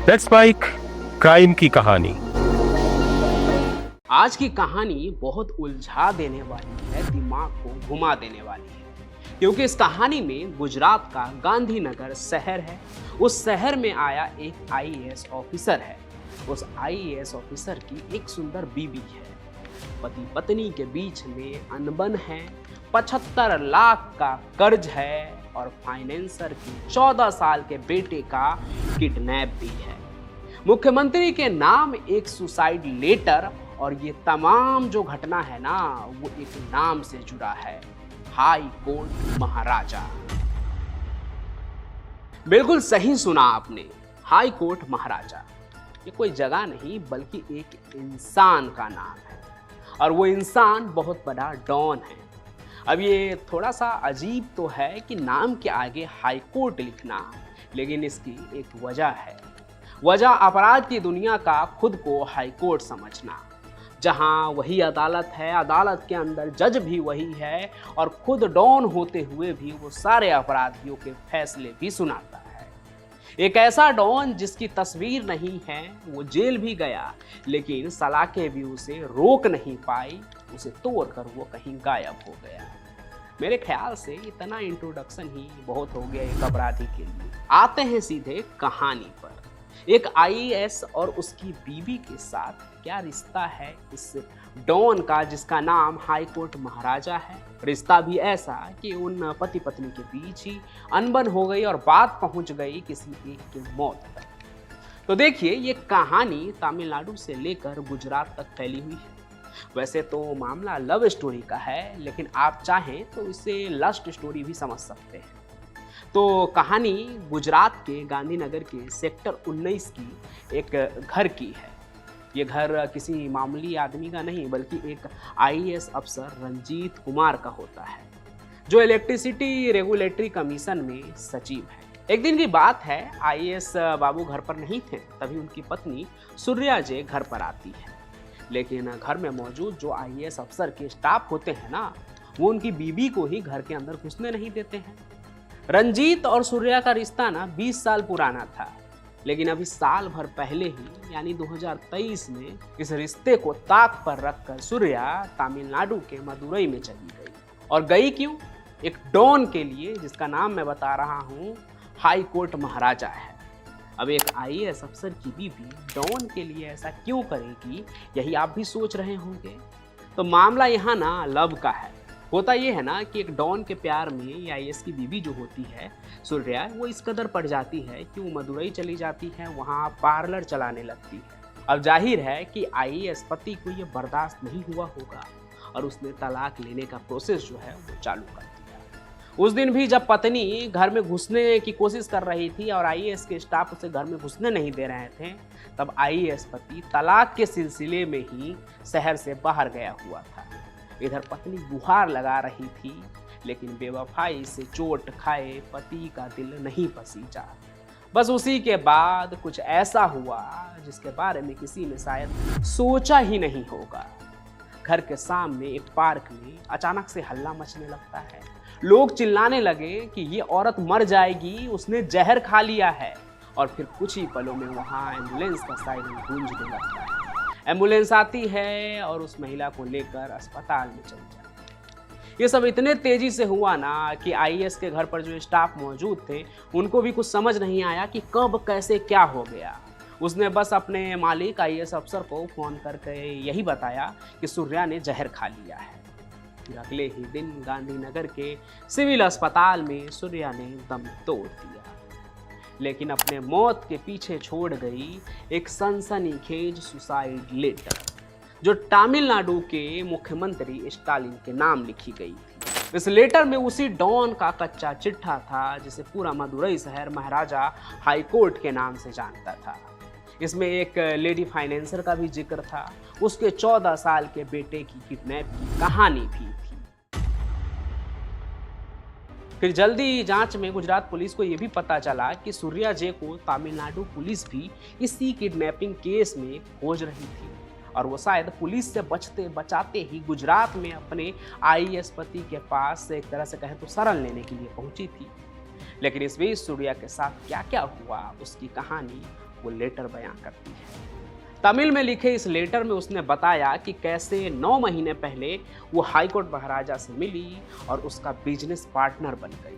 Let's spike crime की कहानी। आज की कहानी बहुत उलझा देने वाली है, दिमाग को घुमा देने वाली है, क्योंकि इस कहानी में गुजरात का गांधीनगर शहर है। उस शहर में आया एक आईएएस ऑफिसर है। उस आईएएस ऑफिसर की एक सुंदर बीवी है। पति पत्नी के बीच में अनबन है, 75 लाख का कर्ज है और फाइनेंसर की 14 साल के बेटे का किडनैप भी है। मुख्यमंत्री के नाम एक सुसाइड लेटर और ये तमाम जो घटना है ना, वो एक नाम से जुड़ा है, हाई कोर्ट महाराजा। बिल्कुल सही सुना आपने, हाई कोर्ट महाराजा। ये कोई जगह नहीं बल्कि एक इंसान का नाम है और वो इंसान बहुत बड़ा डॉन है। अब ये थोड़ा सा अजीब तो है कि नाम के आगे हाई कोर्ट लिखना, लेकिन इसकी एक वजह है। वजह अपराध की दुनिया का खुद को हाई कोर्ट समझना, जहां वही अदालत है, अदालत के अंदर जज भी वही है और खुद डॉन होते हुए भी वो सारे अपराधियों के फैसले भी सुनाता है। एक ऐसा डॉन जिसकी तस्वीर नहीं है, वो जेल भी गया लेकिन सलाखें भी उसे रोक नहीं पाई, उसे तोड़कर वो कहीं गायब हो गया। मेरे ख्याल से इतना इंट्रोडक्शन ही बहुत हो गया एक अपराधी के लिए। आते हैं सीधे कहानी पर। एक आईएएस और उसकी बीवी के साथ क्या रिश्ता है इस डॉन का, जिसका नाम हाई कोर्ट महाराजा है। रिश्ता भी ऐसा कि उन पति पत्नी के बीच ही अनबन हो गई और बात पहुंच गई किसी एक की मौत तक। तो देखिए, ये कहानी तमिलनाडु से लेकर गुजरात तक फैली हुई है। वैसे तो मामला लव स्टोरी का है, लेकिन आप चाहें तो इसे लस्ट स्टोरी भी समझ सकते हैं। तो कहानी गुजरात के गांधीनगर के सेक्टर 19 की एक घर की है। ये घर किसी मामूली आदमी का नहीं बल्कि एक आईएएस अफसर रंजीत कुमार का होता है, जो इलेक्ट्रिसिटी रेगुलेटरी कमीशन में सचिव है। एक दिन की बात है, आईएएस बाबू घर पर नहीं थे, तभी उनकी पत्नी सूर्या जे घर पर आती है। लेकिन घर में मौजूद जो आईएएस अफसर के स्टाफ होते हैं ना, वो उनकी बीबी को ही घर के अंदर घुसने नहीं देते हैं। रंजीत और सूर्या का रिश्ता ना 20 साल पुराना था, लेकिन अभी साल भर पहले ही यानी 2023 में इस रिश्ते को ताक पर रखकर सूर्या तमिलनाडु के मदुरई में चली गई। और गई क्यों? एक डॉन के लिए, जिसका नाम मैं बता रहा हूँ, हाई कोर्ट महाराजा है। अब एक आईएएस अफसर की बीवी डॉन के लिए ऐसा क्यों करेगी, यही आप भी सोच रहे होंगे। तो मामला यहाँ ना लव का है। होता ये है ना कि एक डॉन के प्यार में आईएएस की बीवी जो होती है सूर्या, वो इस कदर पड़ जाती है कि वो मदुरई चली जाती है, वहाँ पार्लर चलाने लगती है। अब जाहिर है कि आईएएस पति को ये बर्दाश्त नहीं हुआ होगा और उसने तलाक लेने का प्रोसेस जो है वो चालू कर दिया। उस दिन भी जब पत्नी घर में घुसने की कोशिश कर रही थी और आईएएस के स्टाफ उसे घर में घुसने नहीं दे रहे थे, तब आईएएस पति तलाक के सिलसिले में ही शहर से बाहर गया हुआ था। इधर पत्नी गुहार लगा रही थी, लेकिन बेवफाई से चोट खाए पति का दिल नहीं पसीजा। बस उसी के बाद कुछ ऐसा हुआ जिसके बारे में किसी ने शायद सोचा ही नहीं होगा। घर के सामने एक पार्क में अचानक से हल्ला मचने लगता है। लोग चिल्लाने लगे कि ये औरत मर जाएगी, उसने जहर खा लिया है। और फिर कुछ ही पलों में वहाँ एम्बुलेंस का सायरन गूंजने लगता है। एम्बुलेंस आती है और उस महिला को लेकर अस्पताल में चली जाती है। ये सब इतने तेजी से हुआ ना कि आईएएस के घर पर जो स्टाफ मौजूद थे, उनको भी कुछ समझ नहीं आया कि कब कैसे क्या हो गया। उसने बस अपने मालिक आईएएस अफसर को फोन करके यही बताया कि सूर्या ने जहर खा लिया है। फिर अगले ही दिन गांधीनगर के सिविल अस्पताल में सूर्या ने दम तोड़ दिया, लेकिन अपने मौत के पीछे छोड़ गई एक सनसनीखेज सुसाइड लेटर, जो तमिलनाडु के मुख्यमंत्री स्टालिन के नाम लिखी गई थी। इस लेटर में उसी डॉन का कच्चा चिट्ठा था जिसे पूरा मदुरई शहर महाराजा हाई कोर्ट के नाम से जानता था। इसमें एक लेडी फाइनेंसर का भी जिक्र था, उसके 14 साल के बेटे की किडनैप की कहानी भी थी। फिर जल्दी जांच में गुजरात पुलिस को यह भी पता चला कि सूर्या जे को तमिलनाडु पुलिस भी इसी किडनैपिंग केस में खोज रही थी और वो शायद पुलिस से बचते बचाते ही गुजरात में अपने आईएएस पति के पास एक तरह से कहें तो शरण लेने के लिए पहुंची थी। लेकिन इस बीच सूर्या के साथ क्या क्या हुआ, उसकी कहानी वो लेटर बयां करती है। तमिल में लिखे इस लेटर में उसने बताया कि कैसे 9 महीने पहले वो हाईकोर्ट महाराजा से मिली और उसका बिजनेस पार्टनर बन गई।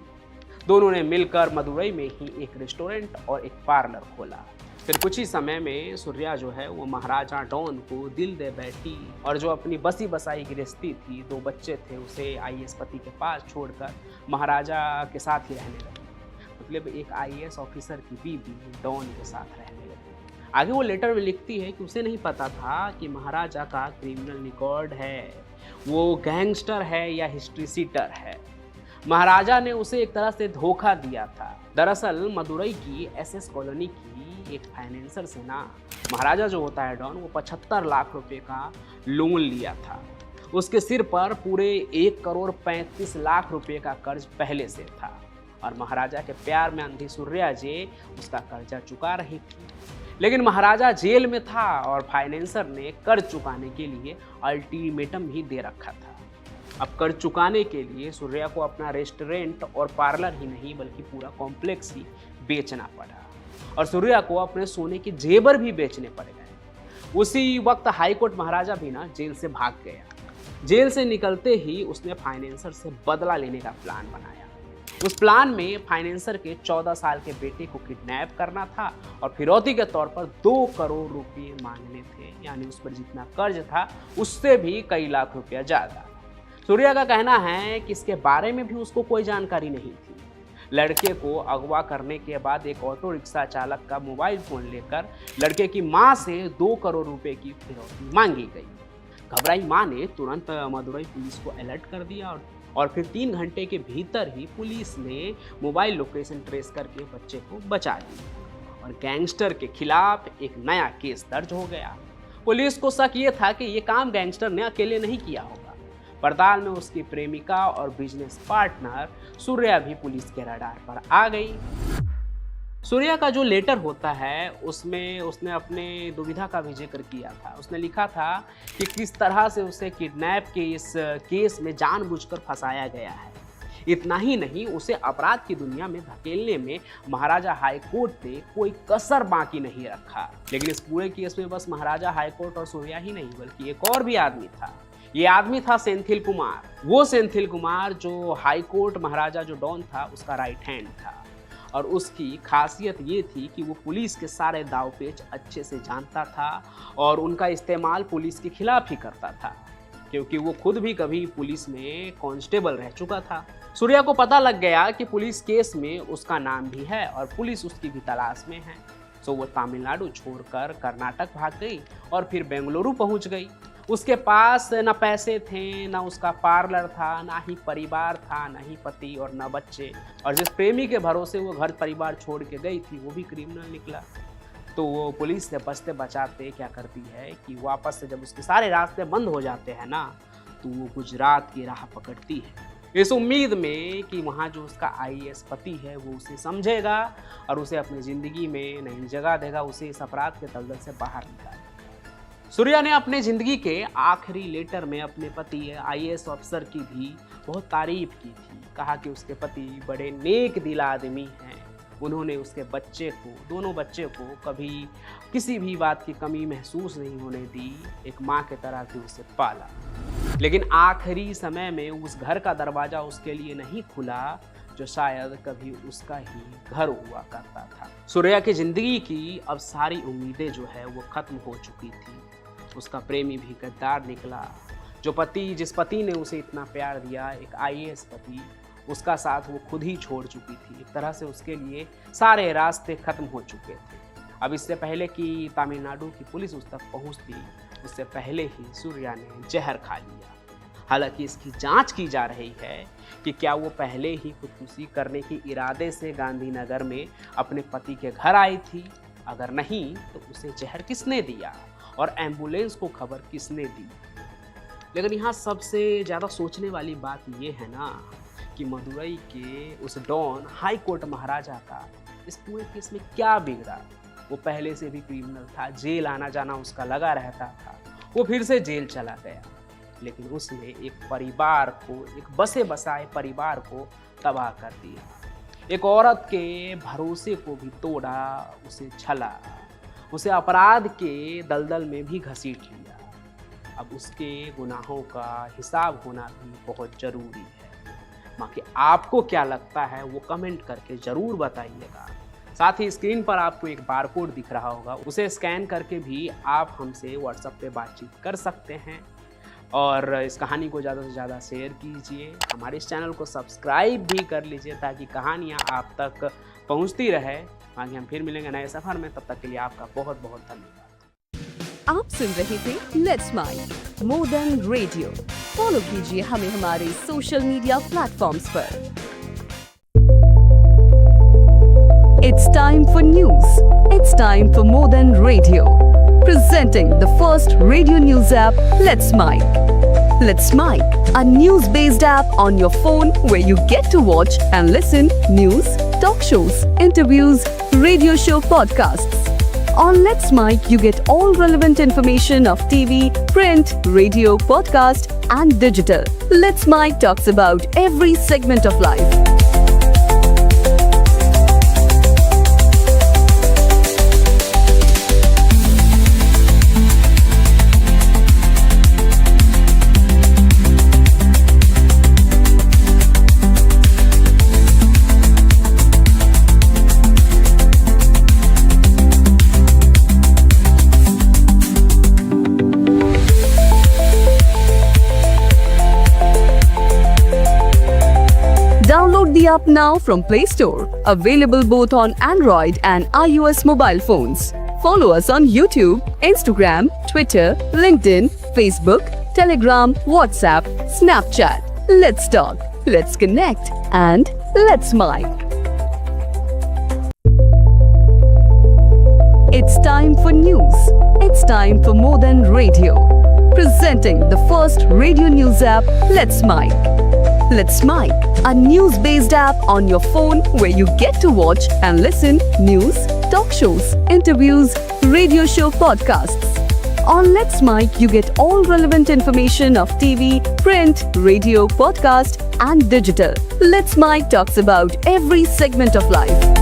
दोनों ने मिलकर मदुरई में ही एक रेस्टोरेंट और एक पार्लर खोला। फिर कुछ ही समय में सूर्या जो है वो महाराजा डॉन को दिल दे बैठी और जो अपनी बसी बसाई गृहस्थी थी, 2 बच्चे थे, उसे आईएएस पति के पास छोड़कर महाराजा के साथ ही रहने लगी। मतलब एक आईएएस ऑफिसर की बीवी डॉन के साथ रहने लगी। आगे वो लेटर में लिखती है कि उसे नहीं पता था कि महाराजा का क्रिमिनल रिकॉर्ड है, वो गैंगस्टर है या हिस्ट्री सीटर है। महाराजा ने उसे एक तरह से धोखा दिया था। दरअसल मदुरई की एसएस कॉलोनी की एक फाइनेंसर से ना महाराजा जो होता है डॉन, वो 75 लाख रुपए का लोन लिया था। उसके सिर पर पूरे 1 करोड़ 35 लाख रुपए का कर्ज पहले से था और महाराजा के प्यार में अंधी सूर्या जी उसका कर्जा चुका रही थी। लेकिन महाराजा जेल में था और फाइनेंसर ने कर्ज चुकाने के लिए अल्टीमेटम भी दे रखा था। अब कर्ज चुकाने के लिए सूर्या को अपना रेस्टोरेंट और पार्लर ही नहीं बल्कि पूरा कॉम्प्लेक्स ही बेचना पड़ा और सूर्या को अपने सोने के जेवर भी बेचने पड़ गए। उसी वक्त हाईकोर्ट महाराजा भी ना जेल से भाग गया। जेल से निकलते ही उसने फाइनेंसर से बदला लेने का प्लान बनाया। उस प्लान में फाइनेंसर के 14 साल के बेटे को किडनैप करना था और फिरौती के तौर पर 2 करोड़ रुपए मांगने थे, यानी उस पर जितना कर्ज था उससे भी कई लाख रुपया ज्यादा। सूर्या का कहना है कि इसके बारे में भी उसको कोई जानकारी नहीं थी। लड़के को अगवा करने के बाद एक ऑटो रिक्शा चालक का मोबाइल फोन लेकर लड़के की मां से 2 करोड़ रुपए की फिरौती मांगी गई। घबराई मां ने तुरंत मदुरई पुलिस को अलर्ट कर दिया और फिर 3 घंटे के भीतर ही पुलिस ने मोबाइल लोकेशन ट्रेस करके बच्चे को बचा लिया और गैंगस्टर के खिलाफ एक नया केस दर्ज हो गया। पुलिस को शक ये था कि ये काम गैंगस्टर ने अकेले नहीं किया होगा। पड़ताल में उसकी प्रेमिका और बिजनेस पार्टनर सूर्या भी पुलिस के रडार पर आ गई। सूर्या का जो लेटर होता है उसमें उसने अपने दुविधा का भी जिक्र किया था। उसने लिखा था कि किस तरह से उसे किडनैप के इस केस में जानबूझकर फंसाया गया है। इतना ही नहीं, उसे अपराध की दुनिया में धकेलने में महाराजा हाईकोर्ट ने कोई कसर बाकी नहीं रखा। लेकिन इस पूरे केस में बस महाराजा हाईकोर्ट और सूर्या ही नहीं बल्कि एक और भी आदमी था। ये आदमी था सेंथिल कुमार। वो सेंथिल कुमार जो हाईकोर्ट महाराजा जो डॉन था उसका राइट हैंड था और उसकी खासियत ये थी कि वो पुलिस के सारे दाव पेच अच्छे से जानता था और उनका इस्तेमाल पुलिस के खिलाफ ही करता था, क्योंकि वो खुद भी कभी पुलिस में कांस्टेबल रह चुका था। सूर्या को पता लग गया कि पुलिस केस में उसका नाम भी है और पुलिस उसकी भी तलाश में है। तो वो तमिलनाडु छोड़कर कर्नाटक भाग गई और फिर बेंगलुरु पहुंच गई। उसके पास न पैसे थे, न उसका पार्लर था, ना ही परिवार था, न ही पति और न बच्चे। और जिस प्रेमी के भरोसे वो घर परिवार छोड़ के गई थी वो भी क्रिमिनल निकला। तो वो पुलिस से बचते बचाते क्या करती है कि वापस से जब उसके सारे रास्ते बंद हो जाते हैं ना, तो वो गुजरात की राह पकड़ती है, इस उम्मीद में कि वहाँ जो उसका आईएएस पति है वो उसे समझेगा और उसे अपनी ज़िंदगी में नई जगह देगा, उसे इस अपराध के दलदल से बाहर निकालेगा। सूर्या ने अपने ज़िंदगी के आखिरी लेटर में अपने पति आईएएस अफसर की भी बहुत तारीफ की थी। कहा कि उसके पति बड़े नेक दिल आदमी हैं। उन्होंने उसके बच्चे को, दोनों बच्चे को कभी किसी भी बात की कमी महसूस नहीं होने दी। एक माँ के तरह भी उसे पाला। लेकिन आखिरी समय में उस घर का दरवाज़ा उसके लिए नहीं खुला जो शायद कभी उसका ही घर हुआ करता था। सूर्या की ज़िंदगी की अब सारी उम्मीदें जो है वो ख़त्म हो चुकी थी। उसका प्रेमी भी गद्दार निकला। जिस पति ने उसे इतना प्यार दिया, एक आईएएस पति, उसका साथ वो खुद ही छोड़ चुकी थी। एक तरह से उसके लिए सारे रास्ते खत्म हो चुके थे। अब इससे पहले कि तमिलनाडु की पुलिस उस तक पहुंचती, उससे पहले ही सूर्या ने जहर खा लिया। हालांकि इसकी जांच की जा रही है कि क्या वो पहले ही खुदकुशी करने के इरादे से गांधीनगर में अपने पति के घर आई थी। अगर नहीं तो उसे जहर किसने दिया और एम्बुलेंस को खबर किसने दी। लेकिन यहाँ सबसे ज़्यादा सोचने वाली बात ये है ना कि मदुरई के उस डॉन हाई कोर्ट महाराजा का इस पूरे केस में क्या बिगड़ा। वो पहले से भी क्रिमिनल था, जेल आना जाना उसका लगा रहता था। वो फिर से जेल चला गया, लेकिन उसने एक परिवार को, एक बसे बसाए परिवार को तबाह कर दिया। एक औरत के भरोसे को भी तोड़ा, उसे छला। उसे अपराध के दलदल में भी घसीट लिया। अब उसके गुनाहों का हिसाब होना भी बहुत ज़रूरी है। बाकी आपको क्या लगता है वो कमेंट करके ज़रूर बताइएगा। साथ ही स्क्रीन पर आपको एक बारकोड दिख रहा होगा, उसे स्कैन करके भी आप हमसे व्हाट्सएप पे बातचीत कर सकते हैं। और इस कहानी को ज़्यादा से ज़्यादा शेयर कीजिए, हमारे इस चैनल को सब्सक्राइब भी कर लीजिए ताकि कहानियाँ आप तक पहुँचती रहे। बाकी हम फिर मिलेंगे नए सफ़र में, तब तक के लिए आपका बहुत बहुत धन्यवाद। आप सुन रहे थे let's mind more than radio. Follow कीजिए हमें हमारे सोशल मीडिया प्लेटफॉर्म्स पर। It's time for news. It's time for more than radio. Presenting the first radio news app, Let's Mic. Let's Mic, a news-based app on your phone where you get to watch and listen news, talk shows, interviews, radio show podcasts. On Let's Mic, you get all relevant information of TV, print, radio, podcast, and digital. Let's Mic talks about every segment of life. Download the app now from Play Store. Available both on Android and iOS mobile phones. Follow us on YouTube, Instagram, Twitter, LinkedIn, Facebook, Telegram, WhatsApp, Snapchat. Let's talk, let's connect, and let's mic. It's time for news. It's time for more than radio. Presenting the first radio news app, Let's Mic. Let's Mic, a news-based app on your phone where you get to watch and listen news, talk shows, interviews, radio show podcasts. On Let's Mic, you get all relevant information of TV, print, radio, podcast, and digital. Let's Mic talks about every segment of life.